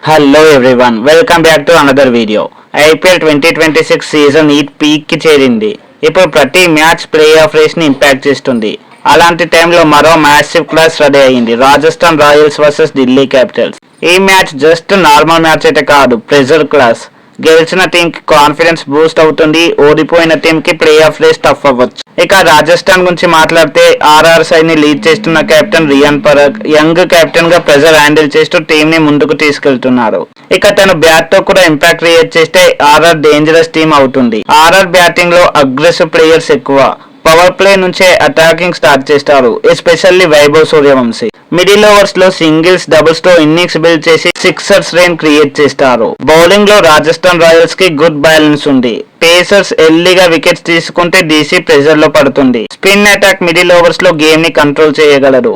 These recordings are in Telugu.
Hello everyone, welcome back to another video. IPL 2026 season 8 peak కి చేరింది. ఇప్పుడు ప్రతి మ్యాచ్ ప్లే ఆఫ్ రేస్ ని ఇంపాక్ట్ చేస్తుంది. అలాంటి టైంలో మరో మ్యాసివ్ క్లాస్ రెడీ అయింది. Rajasthan Royals versus Delhi Capitals. ఈ మ్యాచ్ జస్ట్ నార్మల్ మ్యాచ్ అయితే కాదు, ప్రెజర్ క్లాస్. గెలిచిన టీం కి కాన్ఫిడెన్స్ బూస్ట్ అవుతుంది, ఓడిపోయిన టీం కి ప్లే ఆఫ్ రేస్ టఫ్ అవ్వచ్చు. ఇక రాజస్థాన్ గురించి మాట్లాడితే ఆర్ఆర్ సైడ్ ని లీడ్ చేస్తున్న captain Riyan Parag young captain గా ప్రెజర్ హ్యాండిల్ చేస్తూ టీం ని ముందుకు తీసుకెళ్తున్నారు. ఇక తన బ్యాట్ తో కూడా ఇంపాక్ట్ క్రియేట్ చేస్తే ఆర్ఆర్ డేంజరస్ టీం అవుతుంది. ఆర్ఆర్ బ్యాటింగ్ లో అగ్రెసివ్ ప్లేయర్స్ ఎక్కువ, పవర్ ప్లే నుంచే అటాకింగ్ స్టార్ట్ చేస్తారు, especially Vaibhav Suryavanshi. Middle overs లో సింగిల్స్ డబుల్స్ తో ఇన్నింగ్స్ బిల్డ్ చేసి సిక్సర్స్ రేన్ క్రియేట్ చేస్తారు. బౌలింగ్ లో రాజస్థాన్ రాయల్స్ కి గుడ్ బ్యాలెన్స్ ఉంది. పేసర్స్ ఎర్లీగా వికెట్స్ తీసుకుంటే డీసీ ప్రెజర్ లో పడుతుంది. స్పిన్ అటాక్ మిడిల్ ఓవర్స్ లో గేమ్ ని కంట్రోల్ చేయగలరు.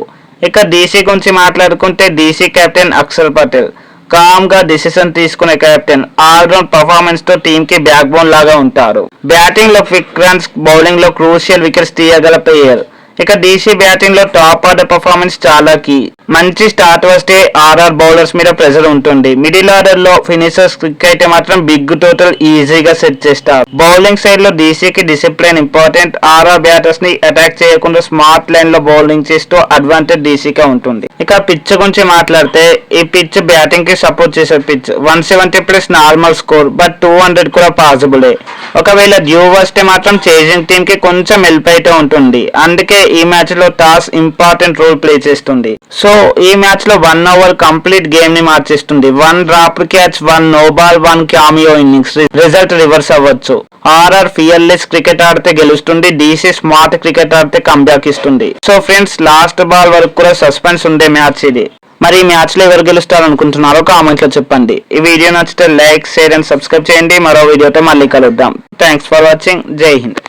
ఇక డీసీ గురించి మాట్లాడుకుంటే DC captain Axar Patel calm గా డిసిషన్ తీసుకునే కెప్టెన్. ఆల్రౌండ్ పర్ఫార్మెన్స్ తో టీమ్ కి బ్యాక్ బోన్ లాగా ఉంటారు. బ్యాటింగ్ లో క్విక్ రన్స్, బౌలింగ్ లో క్రూషియల్ వికెట్స్ తీయగల ప్లేయర్. ఇక డీసీ బ్యాటింగ్ లో టాప్ ఆర్డర్ పర్ఫార్మెన్స్ చాలా కీ. మంచి స్టార్ట్ వస్తే ఆర్ఆర్ బౌలర్స్ మీద ప్రెజర్ ఉంటుంది. మిడిల్ ఆర్డర్ లో ఫినిషర్స్ క్విక్ అయితే మాత్రం బిగ్ టోటల్ ఈజీగా సెట్ చేస్తారు. బౌలింగ్ సైడ్ లో డీసీకి డిసిప్లిన్ ఇంపార్టెంట్. ఆర్ఆర్ బ్యాటర్స్ ని అటాక్ చేయకుండా స్మార్ట్ లైన్ లో బౌలింగ్ చేస్తూ అడ్వాంటేజ్ డీసీకే ఉంటుంది. ఇక పిచ్ గురించి మాట్లాడితే ఈ పిచ్ బ్యాటింగ్ కి సపోర్ట్ చేసే పిచ్. 170+ నార్మల్ స్కోర్, బట్ 200 కూడా పాసిబులే. ఒకవేళ డ్యూ వస్తే మాత్రం చేజింగ్ టీమ్ కి కొంచెం హెల్ప్ అయితే ఉంటుంది. అందుకే ఈ మ్యాచ్ లో టాస్ ఇంపార్టెంట్ రోల్ ప్లే చేస్తుంది. సో ఈ మ్యాచ్ లో 1 ఓవర్ కంప్లీట్ గేమ్ ని మార్చేస్తుంది. 1 dropped catch, 1 no ball, 1 cameo innings. Result reverse అవ్వచ్చు. ఆర్ఆర్ ఫియర్లెస్ క్రికెట్ ఆడితే గెలుస్తుంది, డీసీ స్మార్ట్ క్రికెట్ ఆడితే కంబ్యాక్ ఇస్తుంది. సో ఫ్రెండ్స్, లాస్ట్ బాల్ వరకు కూడా సస్పెన్స్ ఉండే మ్యాచ్ ఇది. మరి ఈ మ్యాచ్ లో ఎవరు గెలుస్తారు అనుకుంటున్నారో కామెంట్ లో చెప్పండి. ఈ వీడియో నచ్చితే లైక్, షేర్ అండ్ సబ్స్క్రైబ్ చేయండి. మరో వీడియోతో మళ్ళీ కలుద్దాం. Thanks for watching. జై హింద్.